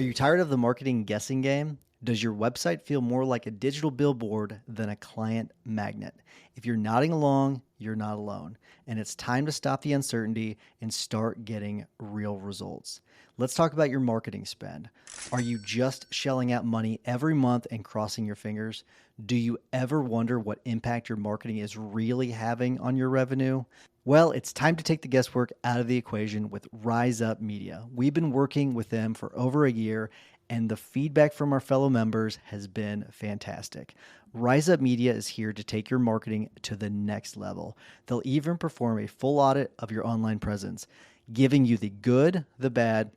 Are you tired of the marketing guessing game? Does your website feel more like a digital billboard than a client magnet? If you're nodding along, you're not alone. And it's time to stop the uncertainty and start getting real results. Let's talk about your marketing spend. Are you just shelling out money every month and crossing your fingers? Do you ever wonder what impact your marketing is really having on your revenue? Well, it's time to take the guesswork out of the equation with Rise Up Media. We've been working with them for over a year, and the feedback from our fellow members has been fantastic. Rise Up Media is here to take your marketing to the next level. They'll even perform a full audit of your online presence, giving you the good, the bad,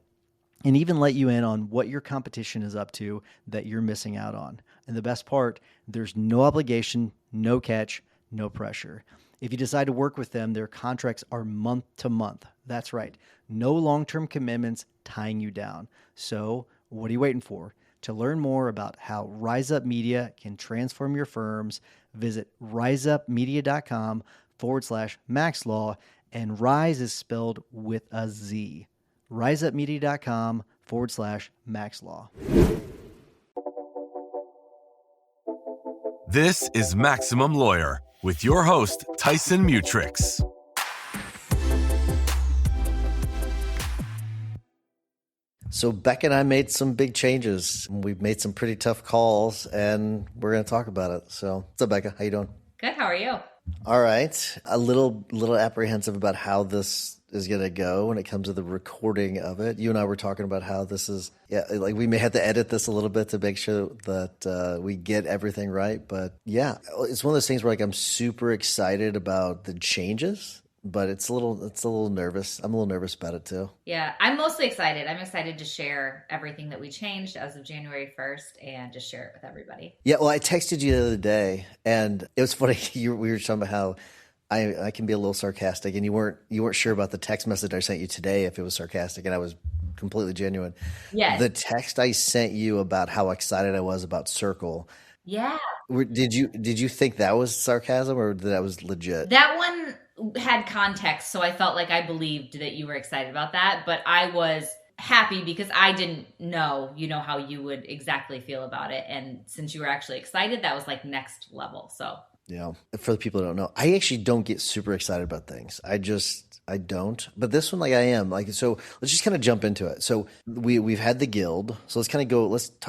and even let you in on what your competition is up to that you're missing out on. And the best part, there's no obligation, no catch, no pressure. If you decide to work with them, their contracts are month to month. That's right. No long-term commitments tying you down. So what are you waiting for? To learn more about how Rise Up Media can transform your firms, visit riseupmedia.com/maxlaw, and Rise is spelled with a Z. riseupmedia.com/maxlaw. This is Maximum Lawyer with your host, Tyson Mutrix. So Becca and I made some big changes. We've made some pretty tough calls, and we're going to talk about it. So what's up, Becca? How you doing? Good. How are you? All right. A little apprehensive about how this is going to go when it comes to the recording of it. You and I were talking about how this is, like we may have to edit this a little bit to make sure that we get everything right. But yeah, it's one of those things where like I'm super excited about the changes, but it's a little nervous. I'm a little nervous about it too. Yeah, I'm mostly excited. I'm excited to share everything that we changed as of January 1st and just share it with everybody. Yeah, well, I texted you the other day, and it was funny. We were talking about how I can be a little sarcastic, and you weren't sure about the text message I sent you today if it was sarcastic, and I was completely genuine. Yes. The text I sent you about how excited I was about Circle. Yeah. Did you think that was sarcasm or that was legit? That one had context, so I felt like I believed that you were excited about that, but I was happy because I didn't know, how you would exactly feel about it. And since you were actually excited, that was like next level. So yeah, for the people who don't know, I actually don't get super excited about things. I don't. But this one, like I am. Like, so let's just kind of jump into it. So we've had the Guild. So let's talk a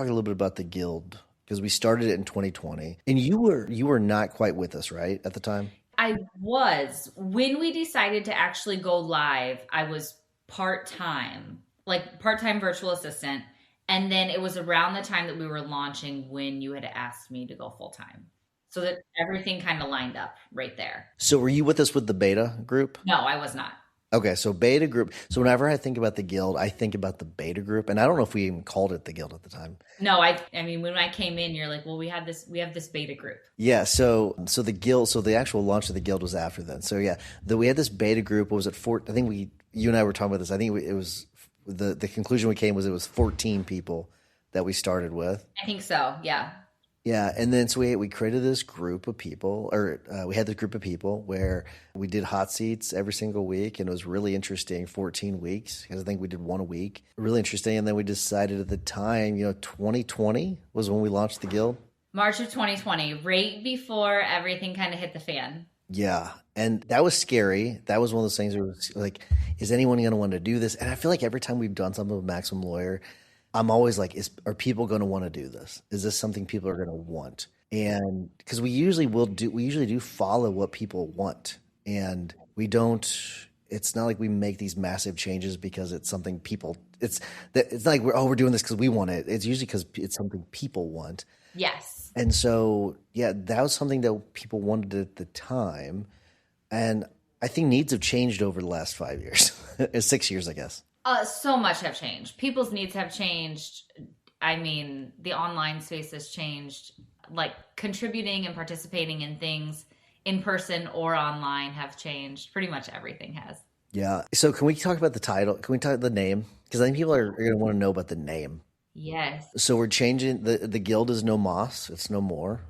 little bit about the Guild because we started it in 2020. And you were not quite with us, right, at the time? I was. When we decided to actually go live, I was part-time virtual assistant. And then it was around the time that we were launching when you had asked me to go full-time. So that everything kind of lined up right there. So were you with us with the beta group? No, I was not. Okay, so beta group. So whenever I think about the Guild, I think about the beta group. And I don't know if we even called it the Guild at the time. No, I mean, when I came in, you're like, well, we have this beta group. Yeah, so the Guild, so the actual launch of the Guild was after then. So yeah, we had this beta group. What was it? I think you and I were talking about this. I think it was, the conclusion we came was it was 14 people that we started with. I think so, yeah. Yeah, and then so we created this group of people, we had this group of people where we did hot seats every single week, and it was really interesting, 14 weeks, because I think we did one a week. Really interesting, and then we decided at the time, 2020 was when we launched the Guild. March of 2020, right before everything kind of hit the fan. Yeah, and that was scary. That was one of those things where it was like, is anyone going to want to do this? And I feel like every time we've done something with Maximum Lawyer, I'm always like, are people going to want to do this? Is this something people are going to want? And because we usually do follow what people want, and we don't. It's not like we make these massive changes because it's something people. It's not like we're doing this because we want it. It's usually because it's something people want. Yes. And so that was something that people wanted at the time, and I think needs have changed over the last 5 years, 6 years, I guess. So much have changed. People's needs have changed. I mean, the online space has changed. Like contributing and participating in things in person or online have changed. Pretty much everything has. Yeah. So can we talk about the title? Can we talk about the name? Because I think people are going to want to know about the name. Yes. So we're changing. The Guild is no Moss. It's no more.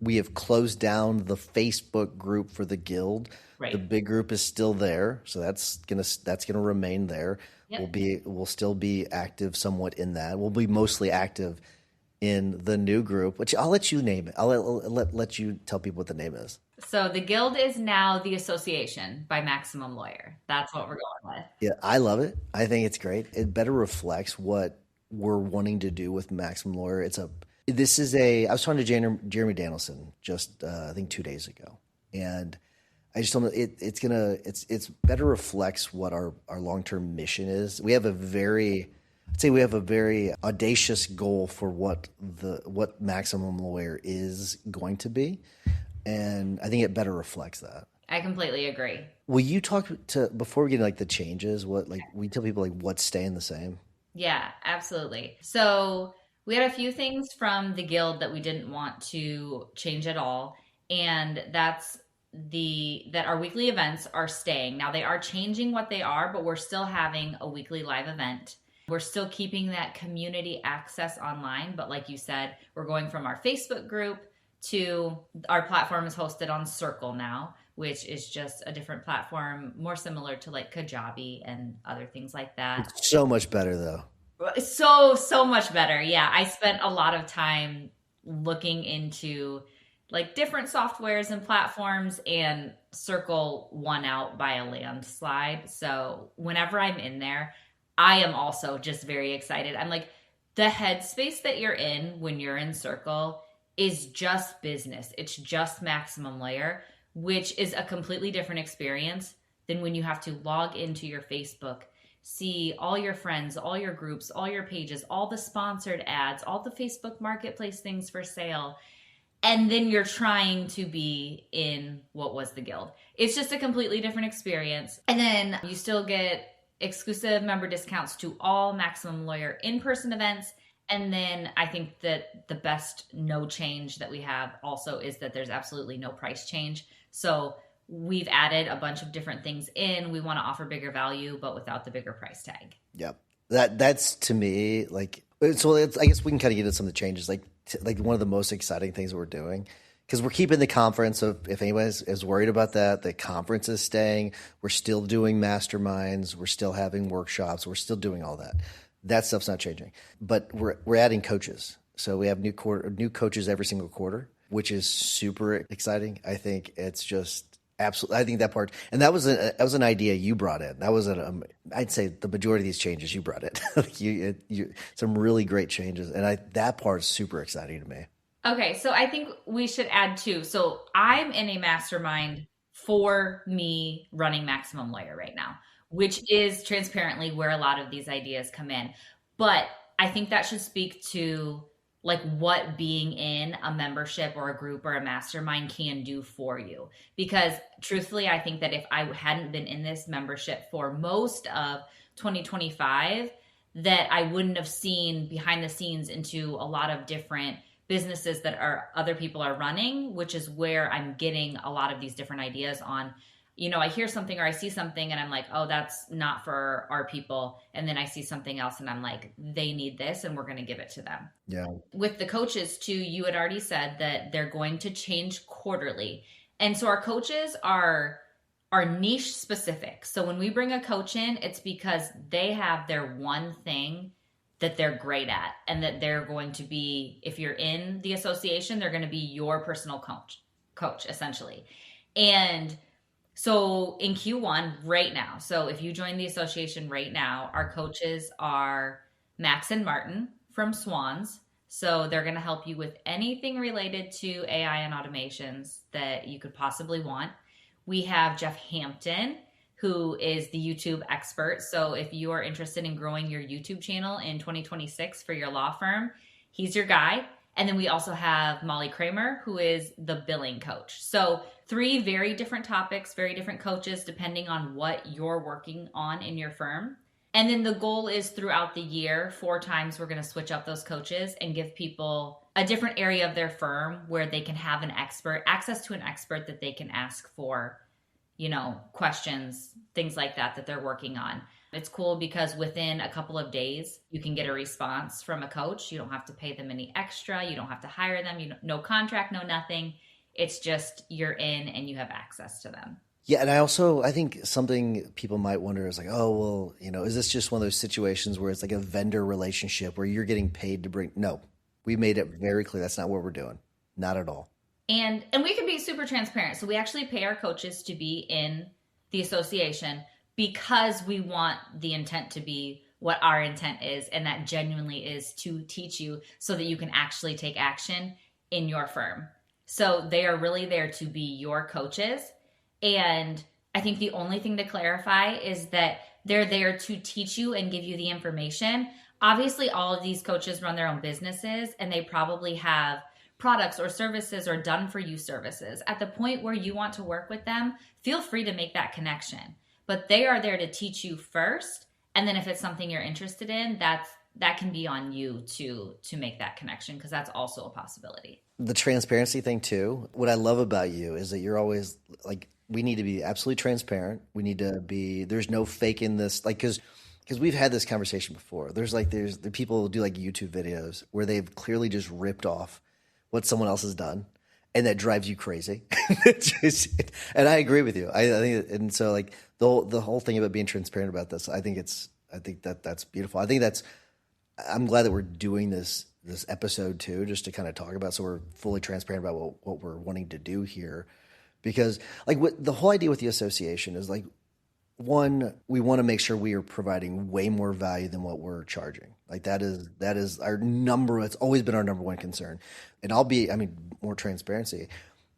We have closed down the Facebook group for the Guild. Right. The big group is still there, so that's gonna remain there. Yep. We'll still be active somewhat in that. We'll be mostly active in the new group, which I'll let you name it. I'll let you tell people what the name is. So the Guild is now the Association by Maximum Lawyer. That's what we're going with. Yeah, I love it. I think it's great. It better reflects what we're wanting to do with Maximum Lawyer. I was talking to Jeremy Danielson just I think 2 days ago, and I just told him it's better reflects what our long term mission is. I'd say we have a very audacious goal for what Maximum Lawyer is going to be, and I think it better reflects that. I completely agree. Will you talk to before we get into like the changes? We tell people like what's staying the same? Yeah, absolutely. So we had a few things from the Guild that we didn't want to change at all. And that's that our weekly events are staying. Now they are changing what they are, but we're still having a weekly live event. We're still keeping that community access online. But like you said, we're going from our Facebook group to our platform is hosted on Circle now, which is just a different platform, more similar to like Kajabi and other things like that. It's so much better though. So much better. Yeah. I spent a lot of time looking into like different softwares and platforms, and Circle won out by a landslide. So whenever I'm in there, I am also just very excited. I'm like, the headspace that you're in when you're in Circle is just business. It's just Maximum Lawyer, which is a completely different experience than when you have to log into your Facebook, see all your friends, all your groups, all your pages, all the sponsored ads, all the Facebook Marketplace things for sale. And then you're trying to be in what was the Guild. It's just a completely different experience. And then you still get exclusive member discounts to all Maximum Lawyer in-person events. And then I think that the best no change that we have also is that there's absolutely no price change. So we've added a bunch of different things in. We want to offer bigger value, but without the bigger price tag. Yep. That's to I guess we can kind of get into some of the changes. Like one of the most exciting things that we're doing, because we're keeping the conference. Of if anyone is worried about that, the conference is staying. We're still doing masterminds. We're still having workshops. We're still doing all that. That stuff's not changing. But we're adding coaches. So we have new coaches every single quarter, which is super exciting. I think it's just absolutely. I think that part, and that was an idea you brought in. That was I'd say the majority of these changes you brought in. Some really great changes, and that part is super exciting to me. Okay, so I think we should add too. So I'm in a mastermind for me running Maximum Lawyer right now, which is transparently where a lot of these ideas come in. But I think that should speak to like what being in a membership or a group or a mastermind can do for you. Because truthfully, I think that if I hadn't been in this membership for most of 2025, that I wouldn't have seen behind the scenes into a lot of different businesses that other people are running, which is where I'm getting a lot of these different ideas on. I hear something or I see something and I'm like, oh, that's not for our people. And then I see something else and I'm like, they need this and we're going to give it to them. Yeah. With the coaches too, you had already said that they're going to change quarterly. And so our coaches are niche specific. So when we bring a coach in, it's because they have their one thing that they're great at and that they're going to be, if you're in the association, they're going to be your personal coach essentially. And so in Q1 right now, so if you join the association right now, our coaches are Max and Martin from Swans. So they're going to help you with anything related to AI and automations that you could possibly want. We have Jeff Hampton, who is the YouTube expert. So if you are interested in growing your YouTube channel in 2026 for your law firm, he's your guy. And then we also have Molly Kramer, who is the billing coach. So 3 very different topics, very different coaches, depending on what you're working on in your firm. And then the goal is throughout the year, 4 times we're going to switch up those coaches and give people a different area of their firm where they can have access to an expert that they can ask for, questions, things like that they're working on. It's cool because within a couple of days, you can get a response from a coach. You don't have to pay them any extra. You don't have to hire them. No contract, no nothing. It's just you're in and you have access to them. Yeah, and I think something people might wonder is like, oh, well, is this just one of those situations where it's like a vendor relationship where you're getting paid to bring? No, we made it very clear that's not what we're doing. Not at all. And we can be super transparent. So we actually pay our coaches to be in the association because we want the intent to be what our intent is, and that genuinely is to teach you so that you can actually take action in your firm. So they are really there to be your coaches. And I think the only thing to clarify is that they're there to teach you and give you the information. Obviously, all of these coaches run their own businesses, and they probably have products or services or done for you services. At the point where you want to work with them, feel free to make that connection. But they are there to teach you first. And then if it's something you're interested in, that can be on you to make that connection, because that's also a possibility. The transparency thing too. What I love about you is that you're always like, we need to be absolutely transparent. We need to be, there's no fake in this, like, because we've had this conversation before. There's the people who do like YouTube videos where they've clearly just ripped off what someone else has done, and that drives you crazy. And I agree with you. I think, and so like the whole thing about being transparent about this, I think that's beautiful. I'm glad that we're doing this episode too, just to kind of talk about, so we're fully transparent about what we're wanting to do here, because like the whole idea with the association is like, one, we want to make sure we are providing way more value than what we're charging. Like that is our number. It's always been our number one concern. And more transparency.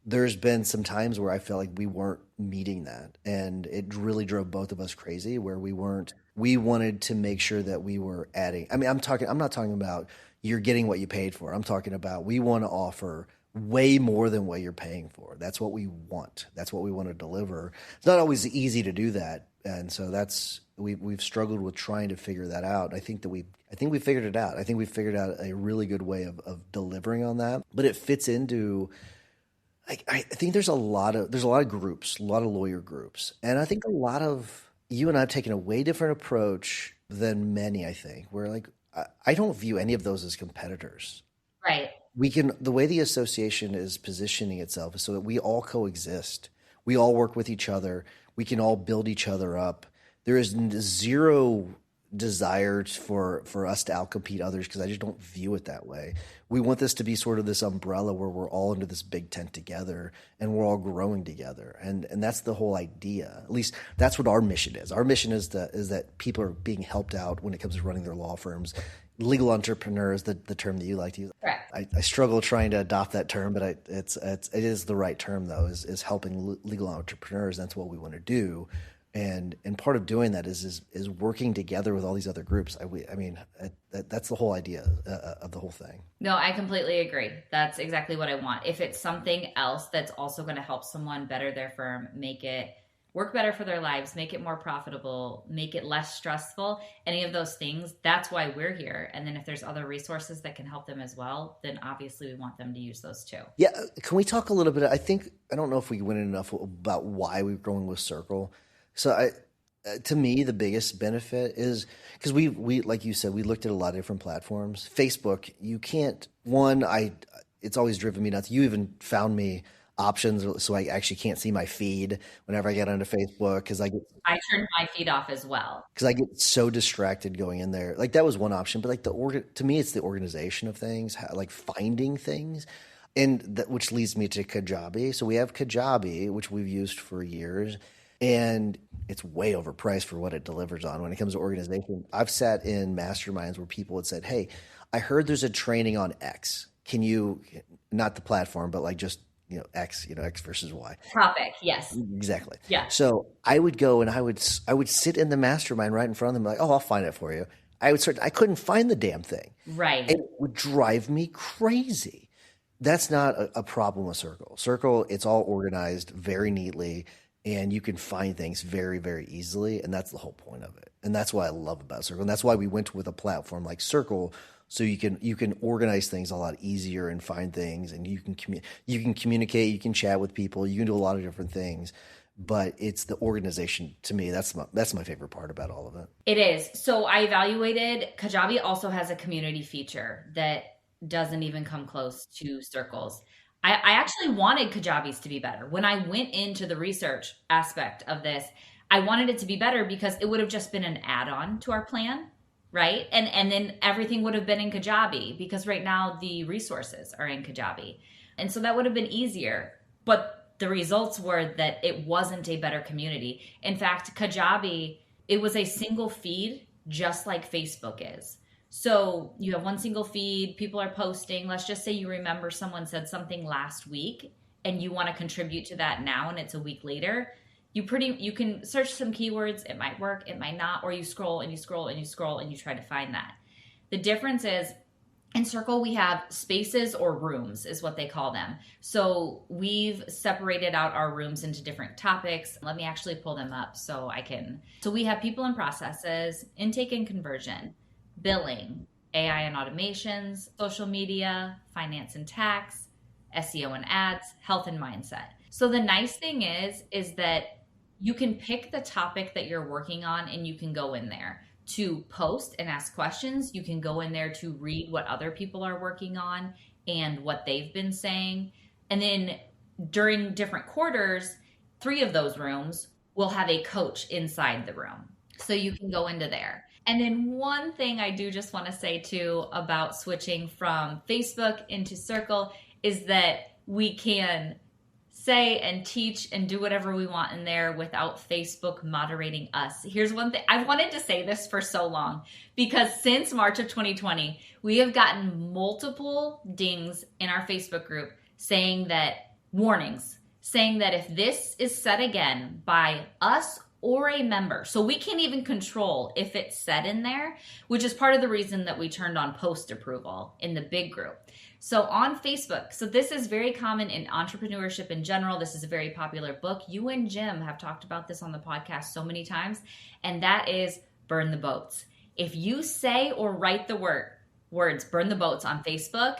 There's been some times where I felt like we weren't meeting that, and it really drove both of us crazy, where we wanted to make sure that we were adding. I'm not talking about you're getting what you paid for. I'm talking about we want to offer way more than what you're paying for. That's what we want. That's what we want to deliver. It's not always easy to do that. And so we've struggled with trying to figure that out. I think we figured it out. I think we figured out a really good way of delivering on that. But it fits into, I think there's a lot of groups, a lot of lawyer groups. And I think you and I have taken a way different approach than many, I think, where like, I don't view any of those as competitors. Right. The way the association is positioning itself is so that we all coexist. We all work with each other. We can all build each other up. There is zero desire for us to outcompete others, because I just don't view it that way. We want this to be sort of this umbrella where we're all under this big tent together and we're all growing together. And that's the whole idea. At least that's what our mission is. Our mission is that people are being helped out when it comes to running their law firms. Legal entrepreneur is the term that you like to use. Correct. I struggle trying to adopt that term, but it is the right term though, is helping legal entrepreneurs. That's what we want to do. And part of doing that is working together with all these other groups. That's the whole idea of the whole thing. No, I completely agree. That's exactly what I want. If it's something else that's also going to help someone better their firm, make it work better for their lives, make it more profitable, make it less stressful, any of those things, that's why we're here. And then if there's other resources that can help them as well, then obviously we want them to use those too. Yeah. Can we talk a little bit? I don't know if we went in enough about why we're going with Circle. So to me, the biggest benefit is because we like you said, we looked at a lot of different platforms. Facebook, you can't. It's always driven me nuts. You even found me options so I actually can't see my feed whenever I get onto Facebook, because I turned my feed off as well, because I get so distracted going in there. Like that was one option, but like to me, it's the organization of things, like finding things, and which leads me to Kajabi. So we have Kajabi, which we've used for years. And it's way overpriced for what it delivers on when it comes to organization. I've sat in masterminds where people had said, hey, I heard there's a training on X. Can you, not the platform, but like just, X, X versus Y. Topic, yes. Exactly. Yeah. So I would go and I would sit in the mastermind right in front of them, like, oh, I'll find it for you. I couldn't find the damn thing. Right. It would drive me crazy. That's not a problem with Circle. Circle, it's all organized very neatly. And you can find things very, very easily. And that's the whole point of it. And that's what I love about Circle. And that's why we went with a platform like Circle, so you can organize things a lot easier and find things. And you can communicate, you can chat with people, you can do a lot of different things. But it's the organization, to me, that's my favorite part about all of it. It is. So I evaluated, Kajabi also has a community feature that doesn't even come close to Circle's. I actually wanted Kajabi's to be better. When I went into the research aspect of this, I wanted it to be better because it would have just been an add-on to our plan, right? And then everything would have been in Kajabi because right now the resources are in Kajabi. And so that would have been easier. But the results were that it wasn't a better community. In fact, Kajabi, it was a single feed just like Facebook is. So you have one single feed, people are posting. Let's just say you remember someone said something last week and you want to contribute to that now and it's a week later. You can search some keywords, it might work, it might not, or you scroll and you scroll and you scroll and you try to find that. The difference is in Circle we have spaces or rooms is what they call them. So we've separated out our rooms into different topics. Let me actually pull them up so I can. So we have people and processes, intake and conversion, billing, AI and automations, social media, finance and tax, SEO and ads, health and mindset. So the nice thing is that you can pick the topic that you're working on and you can go in there to post and ask questions. You can go in there to read what other people are working on and what they've been saying. And then during different quarters, 3 of those rooms will have a coach inside the room. So you can go into there. And then one thing I do just want to say too about switching from Facebook into Circle is that we can say and teach and do whatever we want in there without Facebook moderating us. Here's one thing. I've wanted to say this for so long because since March of 2020, we have gotten multiple dings in our Facebook group saying that warnings, saying that if this is said again by us or a member, so we can't even control if it's said in there, which is part of the reason that we turned on post approval in the big group. So on Facebook, so this is very common in entrepreneurship in general. This is a very popular book. You and Jim have talked about this on the podcast so many times, and that is burn the boats. If you say or write the words burn the boats on Facebook,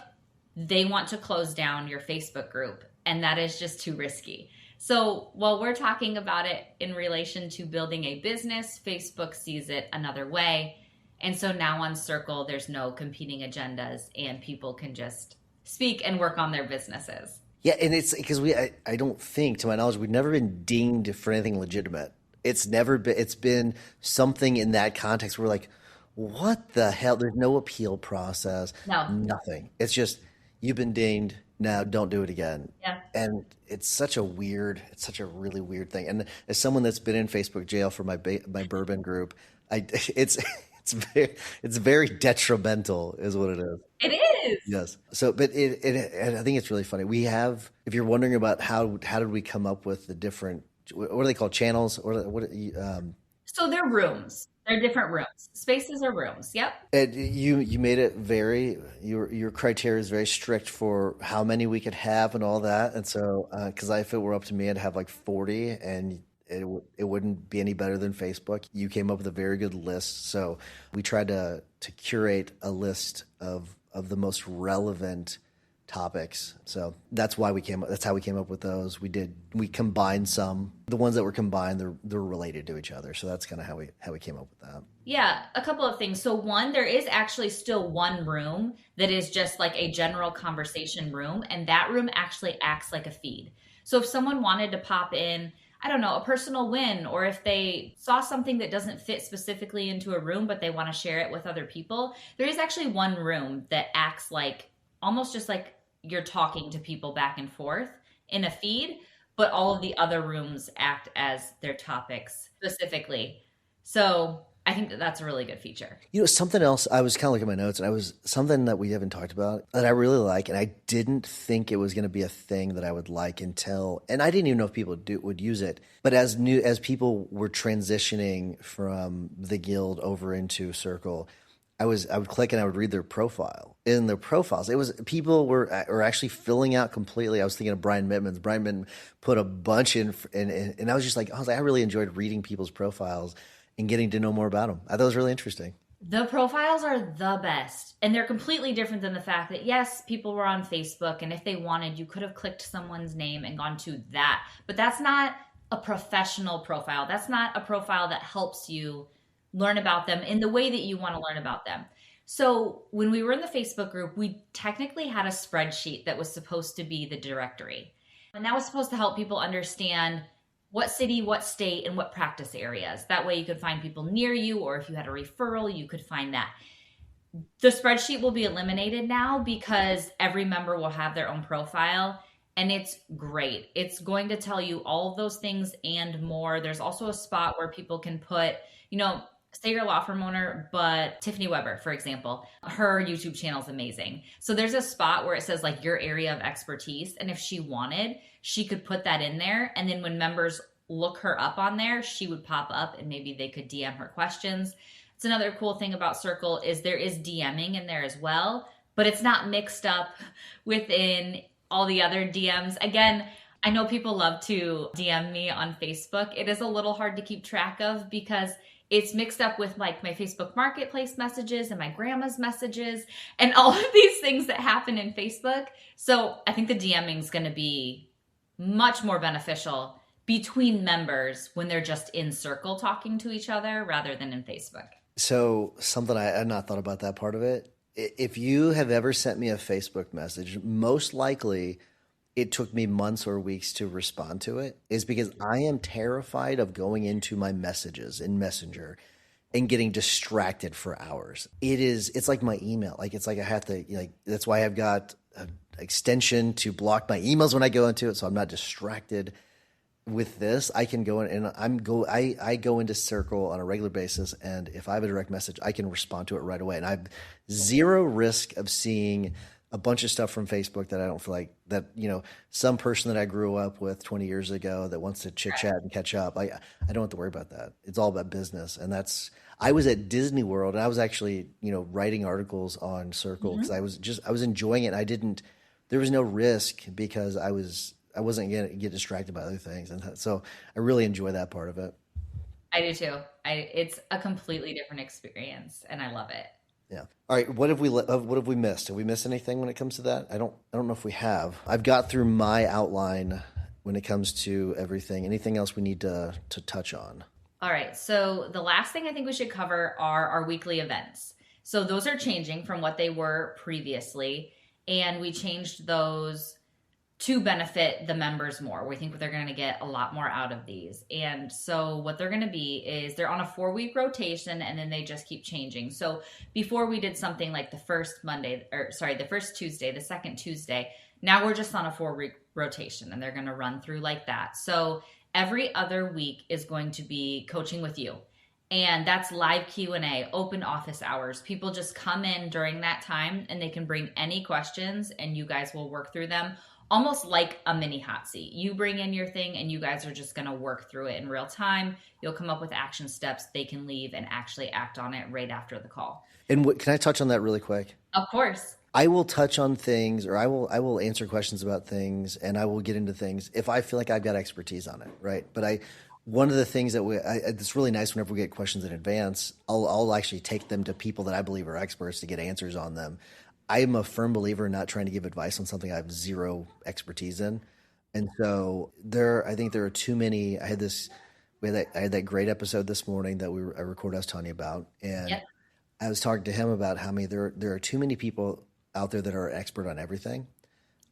they want to close down your Facebook group, and that is just too risky. So while we're talking about it in relation to building a business, Facebook sees it another way. And so now on Circle, there's no competing agendas and people can just speak and work on their businesses. Yeah, and it's because I don't think, to my knowledge, we've never been dinged for anything legitimate. It's been something in that context where we're like, what the hell? There's no appeal process. No. Nothing. It's just, you've been dinged. Now don't do it again. Yeah. And it's such a really weird thing. And as someone that's been in Facebook jail for my bourbon group, it's very detrimental is what it is. It is. Yes. So, but and I think it's really funny. We have, if you're wondering about how did we come up with the different, what are they called, channels or what? So they're rooms. They're different rooms. Spaces are rooms. Yep. And you made it your criteria is very strict for how many we could have and all that. And so, because if it were up to me, I'd have like 40 and it wouldn't be any better than Facebook. You came up with a very good list. So we tried to curate a list of the most relevant topics. So that's how we came up with those. We combined some. The ones that were combined, they're related to each other. So that's kind of how we came up with that. Yeah, a couple of things. So one, there is actually still one room that is just like a general conversation room, and that room actually acts like a feed. So if someone wanted to pop in, I don't know, a personal win, or if they saw something that doesn't fit specifically into a room, but they want to share it with other people, there is actually one room that acts like almost just like you're talking to people back and forth in a feed, but all of the other rooms act as their topics specifically. So I think that that's a really good feature. Something else, I was kind of looking at my notes, and something that we haven't talked about that I really like, and I didn't think it was going to be a thing that I would like until, and I didn't even know if people would use it, but as people were transitioning from the Guild over into Circle, I would click and I would read their profile. In their profiles, it was people were actually filling out completely. I was thinking of Brian Mittman's. Brian Mittman put a bunch in, and I was like, I really enjoyed reading people's profiles and getting to know more about them. I thought it was really interesting. The profiles are the best, and they're completely different than the fact that, yes, people were on Facebook, and if they wanted, you could have clicked someone's name and gone to that. But that's not a professional profile. That's not a profile that helps you learn about them in the way that you want to learn about them. So when we were in the Facebook group, we technically had a spreadsheet that was supposed to be the directory. And that was supposed to help people understand what city, what state, and what practice areas. That way you could find people near you, or if you had a referral, you could find that. The spreadsheet will be eliminated now because every member will have their own profile, and it's great. It's going to tell you all of those things and more. There's also a spot where people can put, say you're a law firm owner, but Tiffany Weber, for example, her YouTube channel is amazing. So there's a spot where it says like your area of expertise. And if she wanted, she could put that in there. And then when members look her up on there, she would pop up and maybe they could DM her questions. It's another cool thing about Circle is there is DMing in there as well, but it's not mixed up within all the other DMs. Again, I know people love to DM me on Facebook. It is a little hard to keep track of because it's mixed up with like my Facebook Marketplace messages and my grandma's messages and all of these things that happen in Facebook. So I think the DMing is going to be much more beneficial between members when they're just in Circle talking to each other rather than in Facebook. So something I had not thought about that part of it. If you have ever sent me a Facebook message, most likely it took me months or weeks to respond to it, is because I am terrified of going into my messages in Messenger and getting distracted for hours. It's like my email. Like, it's like I have to, that's why I've got an extension to block my emails when I go into it, so I'm not distracted. With this, I can go in and I go into Circle on a regular basis, and if I have a direct message, I can respond to it right away. And I have zero risk of seeing a bunch of stuff from Facebook that I don't feel like that, some person that I grew up with 20 years ago that wants to chit chat and catch up. I don't have to worry about that. It's all about business. And I was at Disney World and I was actually, writing articles on Circle because I was enjoying it. There was no risk because I wasn't going to get distracted by other things. And so I really enjoy that part of it. I do too. It's a completely different experience and I love it. Yeah. All right. What have we missed? Have we missed anything when it comes to that? I don't know if we have. I've got through my outline when it comes to everything. Anything else we need to touch on? All right. So the last thing I think we should cover are our weekly events. So those are changing from what they were previously. And we changed those to benefit the members more. We think they're going to get a lot more out of these. And so what they're going to be is they're on a 4-week rotation and then they just keep changing. So before we did something like the first Tuesday, the second Tuesday, now we're just on a 4-week rotation and they're going to run through like that. So every other week is going to be coaching with you. And that's live Q&A, open office hours. People just come in during that time and they can bring any questions and you guys will work through them. Almost like a mini hot seat. You bring in your thing and you guys are just going to work through it in real time. You'll come up with action steps. They can leave and actually act on it right after the call. And can I touch on that really quick? Of course. I will touch on things, or I will answer questions about things, and I will get into things if I feel like I've got expertise on it, right? But one of the things that it's really nice whenever we get questions in advance, I'll actually take them to people that I believe are experts to get answers on them. I am a firm believer in not trying to give advice on something I have zero expertise in. And so I think there are too many. I had that great episode this morning that I recorded, I was telling you about. And yep. I was talking to him about how there are too many people out there that are expert on everything.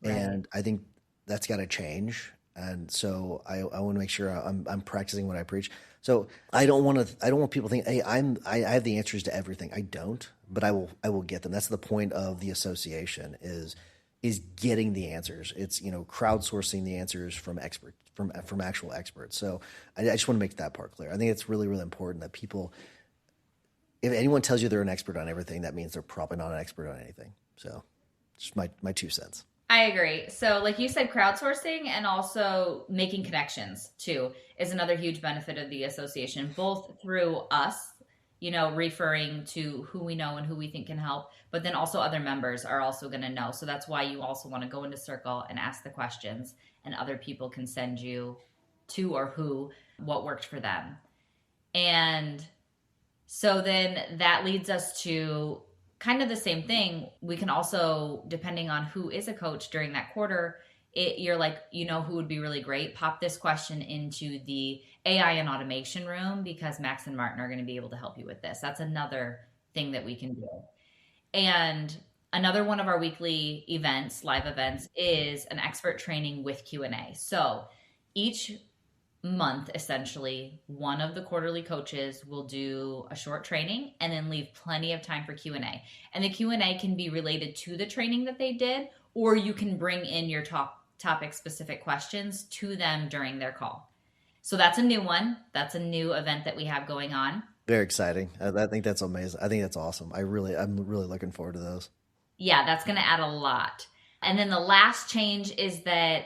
Right. And I think that's got to change. And so I want to make sure I'm practicing what I preach. So I don't want people to think, hey, I have the answers to everything. I don't, but I will get them. That's the point of the association is getting the answers. It's, crowdsourcing the answers from experts, from actual experts. So I just want to make that part clear. I think it's really, really important that people, if anyone tells you they're an expert on everything, that means they're probably not an expert on anything. So just my 2 cents. I agree. So like you said, crowdsourcing and also making connections too is another huge benefit of the association, both through us, referring to who we know and who we think can help, but then also other members are also going to know. So that's why you also want to go into Circle and ask the questions and other people can send you to or who, what worked for them. And so then that leads us to kind of the same thing. We can also, depending on who is a coach during that quarter, you're like, who would be really great? Pop this question into the AI and automation room because Max and Martin are going to be able to help you with this. That's another thing that we can do. And another one of our weekly events, live events, is an expert training with Q&A. So each month, essentially, one of the quarterly coaches will do a short training and then leave plenty of time for Q&A. And the Q&A can be related to the training that they did, or you can bring in your topic specific questions to them during their call. So that's a new one. That's a new event that we have going on. Very exciting. I think that's amazing. I think that's awesome. I'm really looking forward to those. Yeah, that's going to add a lot. And then the last change is that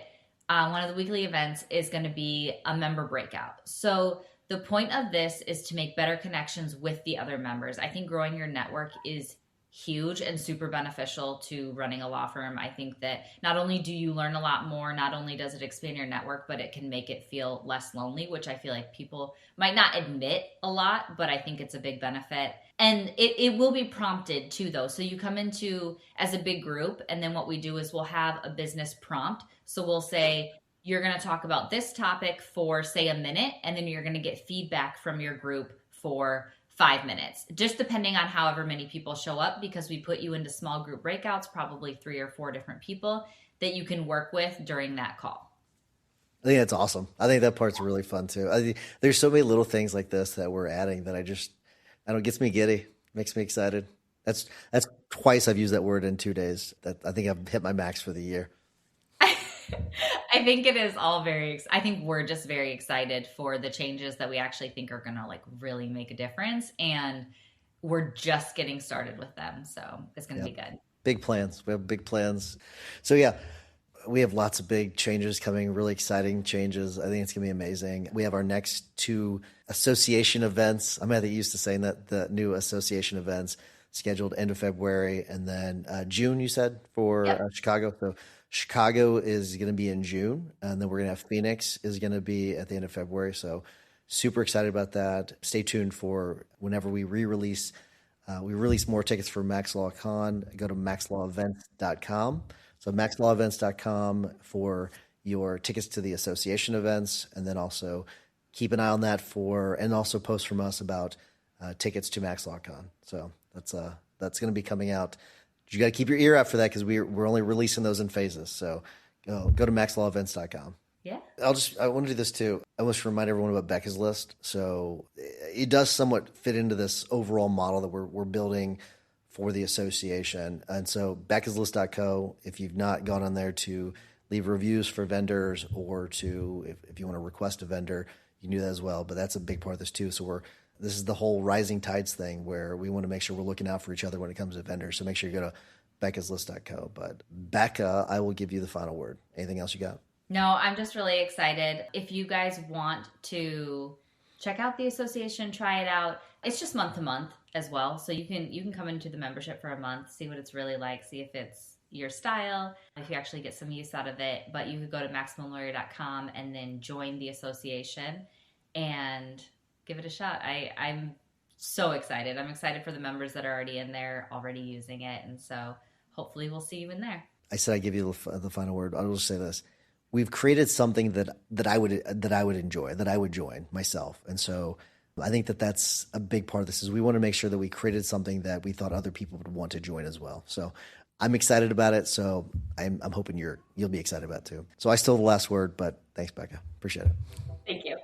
one of the weekly events is going to be a member breakout. So the point of this is to make better connections with the other members. I think growing your network is huge and super beneficial to running a law firm. I think that not only do you learn a lot more, not only does it expand your network, but it can make it feel less lonely, which I feel like people might not admit a lot, but I think it's a big benefit. And it will be prompted too, though. So you come into as a big group, and then what we do is we'll have a business prompt. So we'll say, you're going to talk about this topic for, say, a minute, and then you're going to get feedback from your group for 5 minutes, just depending on however many people show up, because we put you into small group breakouts, probably 3 or 4 different people that you can work with during that call. I think that's awesome. I think that part's really fun too. I think there's so many little things like this that we're adding that I don't know, gets me giddy, makes me excited. That's twice I've used that word in 2 days. That I think I've hit my max for the year. I think it is all I think we're just very excited for the changes that we actually think are going to like really make a difference. And we're just getting started with them. So it's going to be good. Big plans. We have big plans. So yeah, we have lots of big changes coming, really exciting changes. I think it's going to be amazing. We have our next 2 association events. I'm at the used to saying that, the new association events scheduled end of February, and then June, you said, for Chicago. So Chicago is going to be in June, and then we're going to have Phoenix is going to be at the end of February. So super excited about that. Stay tuned for whenever we re-release. We release more tickets for Max Law Con. Go to maxlawevents.com. So maxlawevents.com for your tickets to the association events, and then also keep an eye on that and also post from us about tickets to Max Law Con. So that's going to be coming out. You got to keep your ear out for that, because we're only releasing those in phases. So go to maxlawevents.com. Yeah. I want to do this too. I want to remind everyone about Becca's List. So it does somewhat fit into this overall model that we're building for the association. And so beccaslist.co, if you've not gone on there to leave reviews for vendors, or to, if you want to request a vendor, you can do that as well. But that's a big part of this too. So this is the whole rising tides thing, where we want to make sure we're looking out for each other when it comes to vendors. So make sure you go to beccaslist.co. But Becca, I will give you the final word. Anything else you got? No, I'm just really excited. If you guys want to check out the association, try it out. It's just month to month as well. So you can come into the membership for a month, see what it's really like, see if it's your style, if you actually get some use out of it. But you could go to maximumlawyer.com and then join the association and give it a shot. I'm so excited. I'm excited for the members that are already in there, already using it. And so hopefully we'll see you in there. I said I'd give you the final word. I will just say this. We've created something that I would enjoy, that I would join myself. And so I think that's a big part of this, is we want to make sure that we created something that we thought other people would want to join as well. So I'm excited about it. So I'm hoping you'll be excited about it too. So I still have the last word, but thanks, Becca. Appreciate it. Thank you.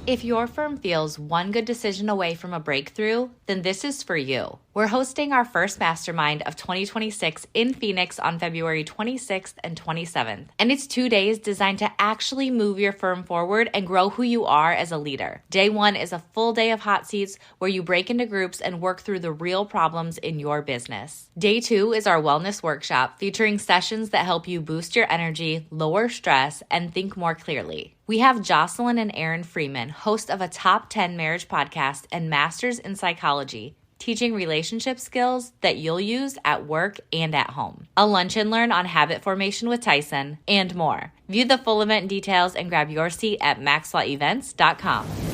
If your firm feels one good decision away from a breakthrough, then this is for you. We're hosting our first mastermind of 2026 in Phoenix on February 26th and 27th. And it's 2 days designed to actually move your firm forward and grow who you are as a leader. Day 1 is a full day of hot seats where you break into groups and work through the real problems in your business. Day 2 is our wellness workshop featuring sessions that help you boost your energy, lower stress, and think more clearly. We have Jocelyn and Aaron Freeman, host of a top 10 marriage podcast and masters in psychology, teaching relationship skills that you'll use at work and at home. A lunch and learn on habit formation with Tyson, and more. View the full event details and grab your seat at maxlawevents.com.